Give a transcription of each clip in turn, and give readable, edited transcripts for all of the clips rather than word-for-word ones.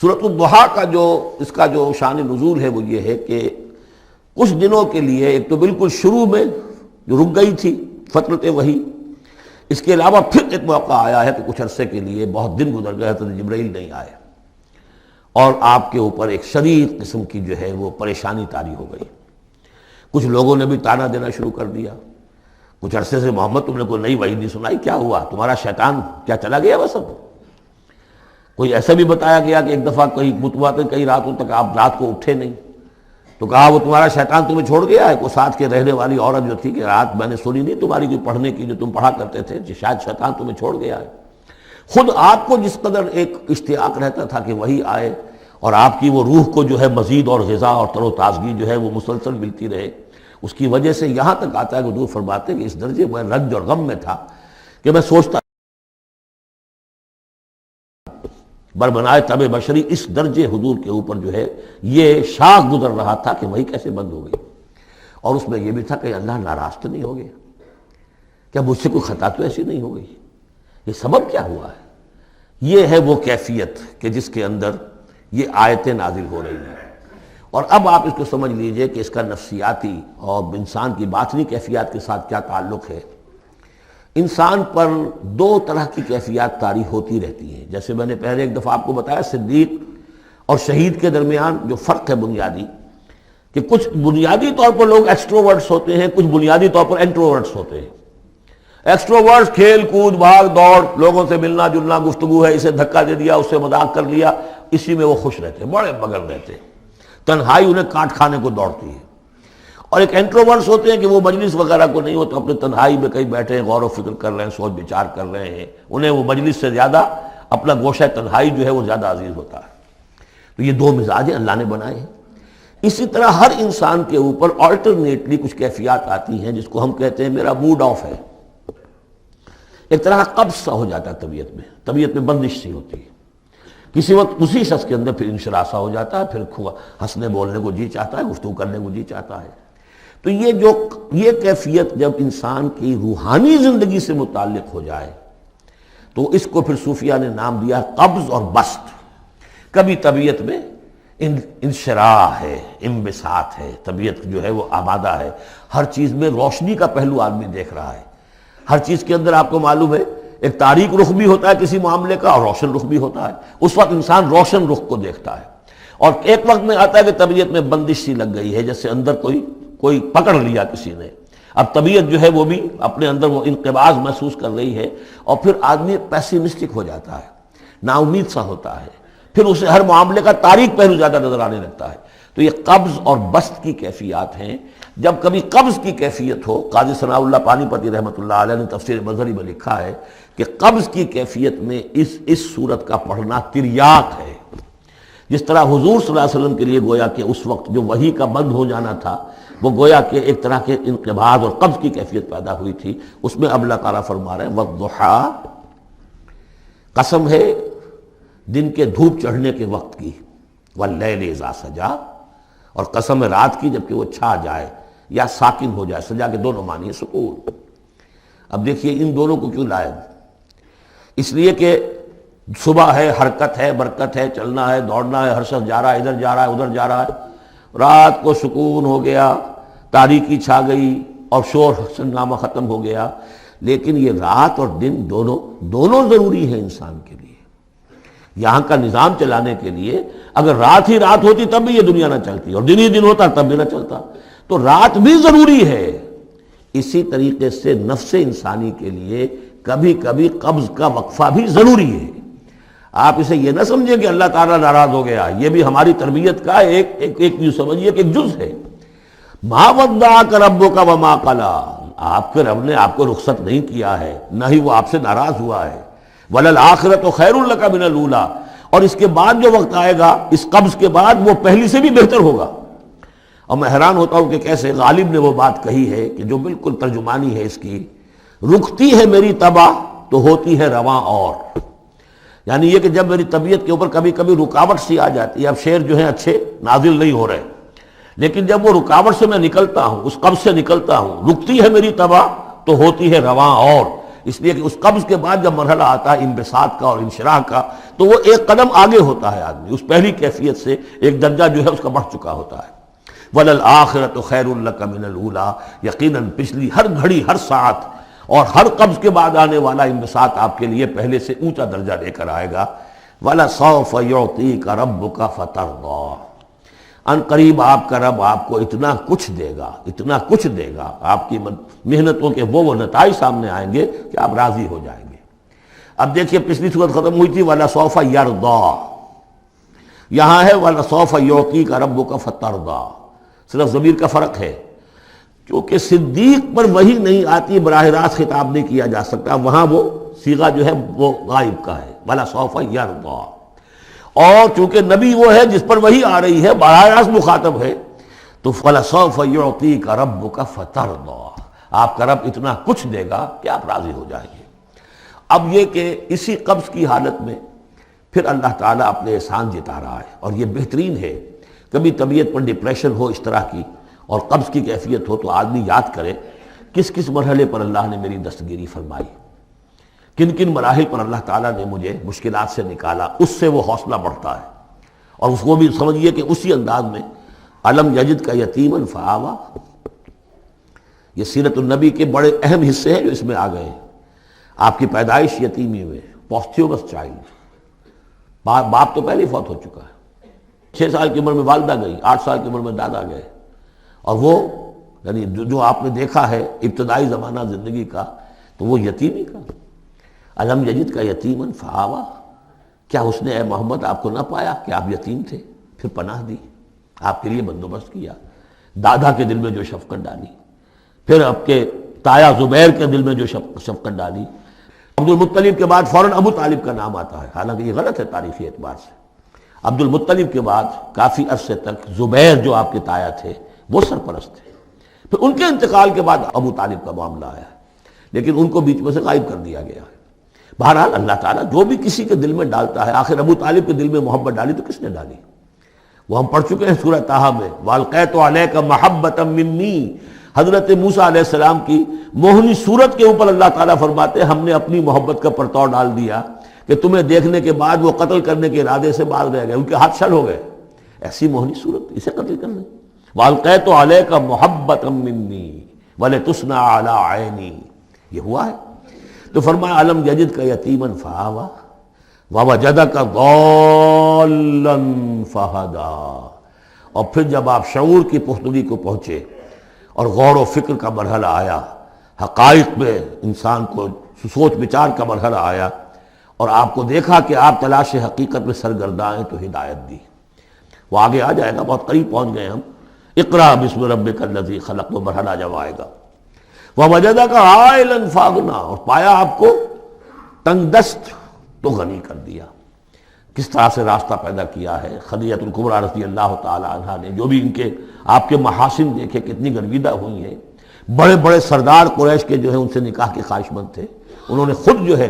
سورۃ الضحیٰ کا اس کا جو شان نزول ہے وہ یہ ہے کہ کچھ دنوں کے لیے، ایک تو بالکل شروع میں جو رک گئی تھی فترت وحی، اس کے علاوہ پھر ایک موقع آیا ہے کہ کچھ عرصے کے لیے بہت دن گزر گئے حضرت جبرائیل نہیں آئے، اور آپ کے اوپر ایک شدید قسم کی جو ہے وہ پریشانی طاری ہو گئی۔ کچھ لوگوں نے بھی طعنہ دینا شروع کر دیا، کچھ عرصے سے محمد تم نے کوئی نئی وحی نہیں سنائی، کیا ہوا تمہارا شیطان کیا چلا گیا بس؟ اب کوئی ایسا بھی بتایا گیا کہ ایک دفعہ کہیں متواتر کئی راتوں تک آپ رات کو اٹھے نہیں، تو کہا وہ تمہارا شیطان تمہیں چھوڑ گیا ہے۔ کوئی ساتھ کے رہنے والی عورت جو تھی کہ رات میں نے سنی نہیں تمہاری کوئی پڑھنے کی جو تم پڑھا کرتے تھے، شاید شیطان تمہیں چھوڑ گیا ہے۔ خود آپ کو جس قدر ایک اشتیاق رہتا تھا کہ وہی آئے اور آپ کی وہ روح کو جو ہے مزید اور غذا اور تر و تازگی جو ہے وہ مسلسل ملتی رہے، اس کی وجہ سے یہاں تک آتا ہے کہ حضور فرماتے ہیں کہ اس درجے میں رنج اور غم میں تھا کہ میں سوچتا بربنائے طب بشری، اس درجے حضور کے اوپر جو ہے یہ شاخ گزر رہا تھا کہ وہی کیسے بند ہو گئی۔ اور اس میں یہ بھی تھا کہ اللہ ناراض تو نہیں ہو گیا، کیا مجھ سے کوئی خطا تو ایسی نہیں ہو گئی، یہ سبب کیا ہوا ہے؟ یہ ہے وہ کیفیت کہ جس کے اندر یہ آیتیں نازل ہو رہی ہیں۔ اور اب آپ اس کو سمجھ لیجئے کہ اس کا نفسیاتی اور انسان کی باطنی کیفیات کے ساتھ کیا تعلق ہے۔ انسان پر دو طرح کی کیفیات طاری ہوتی رہتی ہیں، جیسے میں نے پہلے ایک دفعہ آپ کو بتایا صدیق اور شہید کے درمیان جو فرق ہے بنیادی، کہ کچھ بنیادی طور پر لوگ ایکسٹروورٹس ہوتے ہیں، کچھ بنیادی طور پر انٹروورٹس ہوتے ہیں۔ ایکسٹروورٹس کھیل کود بھاگ دوڑ، لوگوں سے ملنا جلنا، گفتگو ہے، اسے دھکا دے دیا اس سے مذاق کر لیا، اسی میں وہ خوش رہتے ہیں، بڑے مگن رہتے ہیں، تنہائی انہیں کاٹ کھانے کو دوڑتی ہے۔ اور ایک انٹروورٹس ہوتے ہیں کہ وہ مجلس وغیرہ کو نہیں ہوتا، اپنے تنہائی میں کہیں بیٹھے ہیں، غور و فکر کر رہے ہیں، سوچ بچار کر رہے ہیں، انہیں وہ مجلس سے زیادہ اپنا گوشہ تنہائی جو ہے وہ زیادہ عزیز ہوتا ہے۔ تو یہ دو مزاج اللہ نے بنائے ہیں۔ اسی طرح ہر انسان کے اوپر آلٹرنیٹلی کچھ کیفیات آتی ہیں جس کو ہم کہتے ہیں میرا موڈ آف ہے، ایک طرح کا قبض سا ہو جاتا ہے طبیعت میں بندش سی ہوتی ہے، کسی وقت اسی شخص کے اندر پھر انشراح سا ہو جاتا ہے، پھر ہنسنے بولنے کو جی چاہتا ہے، گفتگو کرنے کو جی چاہتا ہے۔ تو یہ کیفیت جب انسان کی روحانی زندگی سے متعلق ہو جائے تو اس کو پھر صوفیہ نے نام دیا قبض اور بسط۔ کبھی طبیعت میں انشراح ہے، انبساط ہے، طبیعت جو ہے وہ آمادہ ہے، ہر چیز میں روشنی کا پہلو آدمی دیکھ رہا ہے، ہر چیز کے اندر آپ کو معلوم ہے ایک تاریک رخ بھی ہوتا ہے کسی معاملے کا اور روشن رخ بھی ہوتا ہے، اس وقت انسان روشن رخ کو دیکھتا ہے۔ اور ایک وقت میں آتا ہے کہ طبیعت میں بندش سی لگ گئی ہے، جیسے اندر کوئی پکڑ لیا کسی نے، اب طبیعت جو ہے وہ بھی اپنے اندر وہ انقباض محسوس کر رہی ہے، اور پھر آدمی پیسیمسٹک ہو جاتا ہے، نا امید سا ہوتا ہے، پھر اسے ہر معاملے کا تاریک پہلو زیادہ نظر آنے لگتا ہے۔ تو یہ قبض اور بسط کی کیفیات ہیں۔ جب کبھی قبض کی کیفیت ہو، قاضی ثناء اللہ پانی پتی رحمۃ اللہ علیہ نے تفسیر مظہری میں لکھا ہے کہ قبض کی کیفیت میں اس صورت کا پڑھنا تریاق ہے، جس طرح حضور صلی اللہ علیہ وسلم کے لیے گویا کہ اس وقت جو وحی کا بند ہو جانا تھا وہ گویا کہ ایک طرح کے انقباض اور قبض کی کیفیت پیدا ہوئی تھی، اس میں اب اللہ تعالیٰ فرما رہے ہیں والضحیٰ، قسم ہے دن کے دھوپ چڑھنے کے وقت کی، واللیل اذا سجا، اور قسم ہے رات کی جبکہ وہ چھا جائے یا ساکن ہو جائے، سجا کے دونوں معنی ہے سکون۔ اب دیکھیے ان دونوں کو کیوں لائے؟ اس لیے کہ صبح ہے، حرکت ہے، برکت ہے، چلنا ہے، دوڑنا ہے، ہر شخص جا رہا ہے، ادھر جا رہا ہے، ادھر جا رہا ہے، رات کو سکون ہو گیا، تاریکی چھا گئی اور شور ہنگامہ ختم ہو گیا۔ لیکن یہ رات اور دن دونوں ضروری ہیں انسان کے لیے، یہاں کا نظام چلانے کے لیے۔ اگر رات ہی رات ہوتی تب بھی یہ دنیا نہ چلتی، اور دن ہی دن ہوتا تب بھی نہ چلتا، تو رات بھی ضروری ہے۔ اسی طریقے سے نفس انسانی کے لیے کبھی کبھی قبض کا وقفہ بھی ضروری ہے۔ آپ اسے یہ نہ سمجھیں کہ اللہ تعالیٰ ناراض ہو گیا، یہ بھی ہماری تربیت کا ایک یوں سمجھیے کہ ایک جز ہے۔ ما ودعک ربک وما قلی، آپ کے رب نے آپ کو رخصت نہیں کیا ہے، نہ ہی وہ آپ سے ناراض ہوا ہے۔ وللآخرۃ خیر لک من الاولی، اور اس کے بعد جو وقت آئے گا اس قبض کے بعد وہ پہلی سے بھی بہتر ہوگا۔ اور میں حیران ہوتا ہوں کہ کیسے غالب نے وہ بات کہی ہے کہ جو بالکل ترجمانی ہے اس کی، رکتی ہے میری تباہ تو ہوتی ہے رواں اور، یعنی یہ کہ جب میری طبیعت کے اوپر کبھی کبھی رکاوٹ سی آ جاتی ہے، اب شعر جو ہیں اچھے نازل نہیں ہو رہے، لیکن جب وہ رکاوٹ سے میں نکلتا ہوں، اس قبض سے نکلتا ہوں، رکتی ہے میری تباہ تو ہوتی ہے رواں اور، اس لیے کہ اس قبض کے بعد جب مرحلہ آتا ہے انبساط کا اور انشراح کا، تو وہ ایک قدم آگے ہوتا ہے آدمی، اس پہلی کیفیت سے ایک درجہ جو ہے اس کا بڑھ چکا ہوتا ہے۔ وَلَلْآخِرَةُ خَيْرٌ لَكَ مِنَ الْأُولَىٰ، یقیناً پچھلی ہر گھڑی، ہر ساعت اور ہر قبض کے بعد آنے والا انبساط آپ کے لیے پہلے سے اونچا درجہ لے کر آئے گا۔ وَلَسَوْفَ يُعْطِيكَ رَبُّكَ فَتَرْضَىٰ، ان قریب آپ کا رب آپ کو اتنا کچھ دے گا، اتنا کچھ دے گا، آپ کی محنتوں کے وہ نتائج سامنے آئیں گے کہ آپ راضی ہو جائیں گے۔ اب دیکھیے پچھلی صورت ختم ہوئی تھی وَلَسَوْفَ يَرْضَىٰ، یہاں ہے وَلَسَوْفَ يُعْطِيكَ رَبُّكَ فَتَرْضَىٰ، صرف ضمیر کا فرق ہے، کیونکہ صدیق پر وحی نہیں آتی، براہ راست خطاب نہیں کیا جا سکتا، وہاں وہ صیغہ جو ہے وہ غائب کا ہے، وَلَسَوْفَ يَرْضَىٰ۔ اور چونکہ نبی وہ ہے جس پر وحی آ رہی ہے، براہ راست مخاطب ہے، تو وَلَسَوْفَ يُعْطِيكَ رَبُّكَ فَتَرْضَىٰ، آپ کا رب اتنا کچھ دے گا کہ آپ راضی ہو جائیں گے۔ اب یہ کہ اسی قبض کی حالت میں پھر اللہ تعالیٰ اپنے احسان جتا رہا ہے، اور یہ بہترین ہے۔ کبھی طبیعت پر ڈپریشن ہو اس طرح کی اور قبض کی کیفیت ہو تو آدمی یاد کرے کس کس مرحلے پر اللہ نے میری دستگیری فرمائی، کن کن مراحل پر اللہ تعالیٰ نے مجھے مشکلات سے نکالا، اس سے وہ حوصلہ بڑھتا ہے۔ اور اس کو بھی سمجھیے کہ اسی انداز میں علم یجد کا یتیماً فآویٰ، یہ سیرت النبی کے بڑے اہم حصے ہیں جو اس میں آ گئے ہیں۔ آپ کی پیدائش یتیمی میں، پوسٹیومس چائلڈ، باپ تو پہلے ہی فوت ہو چکا ہے، 6 سال کی عمر میں والدہ گئی، 8 سال کی عمر میں دادا گئے، اور وہ یعنی جو آپ نے دیکھا ہے ابتدائی زمانہ زندگی کا تو وہ یتیمی کا۔ علم یجد کا یتیماً فآویٰ، کیا اس نے اے محمد آپ کو نہ پایا کہ آپ یتیم تھے، پھر پناہ دی، آپ کے لیے بندوبست کیا، دادا کے دل میں جو شفقت ڈالی، پھر آپ کے تایا زبیر کے دل میں جو شفقت ڈالی۔ عبد المطلب کے بعد فوراً ابو طالب کا نام آتا ہے، حالانکہ یہ غلط ہے تاریخی اعتبار سے۔ عبد المطلب کے بعد کافی عرصے تک زبیر جو آپ کے تایا تھے وہ سرپرست تھے، پھر ان کے انتقال کے بعد ابو طالب کا معاملہ آیا، لیکن ان کو بیچ میں سے غائب کر دیا گیا ہے۔ بہرحال اللہ تعالیٰ جو بھی کسی کے دل میں ڈالتا ہے، آخر ابو طالب کے دل میں محبت ڈالی تو کس نے ڈالی؟ وہ ہم پڑھ چکے ہیں سورہ طٰہٰ میں، وَأَلْقَيْتُ عَلَيْكَ مَحَبَّةً مِّنِّي، حضرت موسیٰ علیہ السلام کی موہنی صورت کے اوپر اللہ تعالیٰ فرماتے ہیں ہم نے اپنی محبت کا پرتو ڈال دیا کہ تمہیں دیکھنے کے بعد وہ قتل کرنے کے ارادے سے باز رہ گئے، ان کے ہاتھ شل ہو گئے، ایسی موہنی صورت، اسے قتل کرنے۔ وَأَلْقَيْتُ عَلَيْكَ مَحَبَّةً مِّنِّي وَلِتُصْنَعَ عَلَىٰ عَيْنِي، یہ ہوا ہے۔ تو فرمایا علم یجد کا یتیماً فآویٰ ووجدک ضالاً فہدیٰ، اور پھر جب آپ شعور کی پختگی کو پہنچے اور غور و فکر کا مرحلہ آیا، حقائق میں انسان کو سوچ بچار کا مرحلہ آیا، اور آپ کو دیکھا کہ آپ تلاش حقیقت میں سرگرداں ہیں تو ہدایت دی۔ وہ آگے آ جائے گا، بہت قریب پہنچ گئے ہم، اقرأ بسم ربک الذی خلق، وہ مرحلہ جب آئے گا۔ وَوَجَدَكَ عَائِلًا فَأَغْنَىٰ، اور پایا آپ کو تنگ دست تو غنی کر دیا۔ کس طرح سے راستہ پیدا کیا ہے خدیجہ الکبریٰ رضی اللہ تعالی عنہا نے، جو بھی ان کے آپ کے محاسن دیکھے کتنی گرویدہ ہوئی ہیں۔ بڑے بڑے سردار قریش کے جو ہے ان سے نکاح کے خواہش مند تھے، انہوں نے خود جو ہے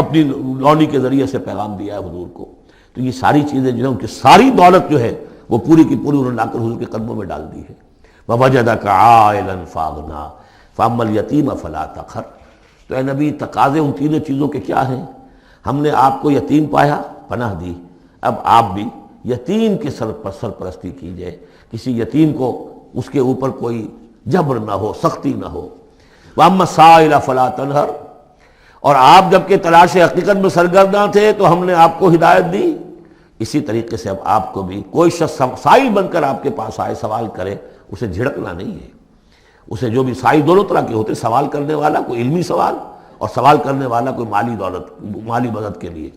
اپنی لونی کے ذریعے سے پیغام دیا ہے حضور کو۔ تو یہ ساری چیزیں جو ہے ان کی ساری دولت جو ہے وہ پوری کی پوری انہوں نے لا کر حضور کے قدموں میں ڈال دی ہے۔ وَوَجَدَكَ عَائِلًا فَأَغْنَىٰ فَأَمَّا الْيَتِيمَ فَلَا تَقْهَرْ، تو اے نبی تقاضے ان تینوں چیزوں کے کیا ہیں؟ ہم نے آپ کو یتیم پایا، پناہ دی، اب آپ بھی یتیم کے سرپرستی کیجئے، کسی یتیم کو اس کے اوپر کوئی جبر نہ ہو، سختی نہ ہو۔ وَأَمَّا السَّائِلَ فَلَا تَنْهَرْ، اور آپ جب کہ تلاش حقیقت میں سرگرداں تھے تو ہم نے آپ کو ہدایت دی، اسی طریقے سے اب آپ کو بھی کوئی شخص سائل بن کر آپ کے پاس آئے سوال کرے، اسے جھڑکنا نہیں ہے۔ اسے جو بھی سائل دونوں طرح کے ہوتے، سوال کرنے والا کوئی علمی سوال اور سوال کرنے والا کوئی مالی مدد کے لیے۔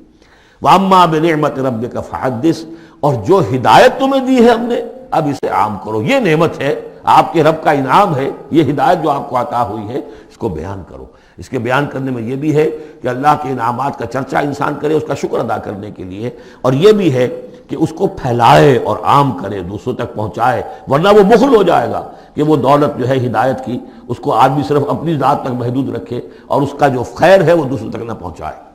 وَأَمَّا بِنِعْمَةِ رَبِّكَ فَحَدِّثْ، اور جو ہدایت تمہیں دی ہے ہم نے اب اسے عام کرو، یہ نعمت ہے، آپ کے رب کا انعام ہے، یہ ہدایت جو آپ کو عطا ہوئی ہے اس کو بیان کرو۔ اس کے بیان کرنے میں یہ بھی ہے کہ اللہ کے انعامات کا چرچا انسان کرے اس کا شکر ادا کرنے کے لیے، اور یہ بھی ہے کہ اس کو پھیلائے اور عام کرے، دوسروں تک پہنچائے، ورنہ وہ بخل ہو جائے گا کہ وہ دولت جو ہے ہدایت کی اس کو آدمی صرف اپنی ذات تک محدود رکھے اور اس کا جو خیر ہے وہ دوسروں تک نہ پہنچائے۔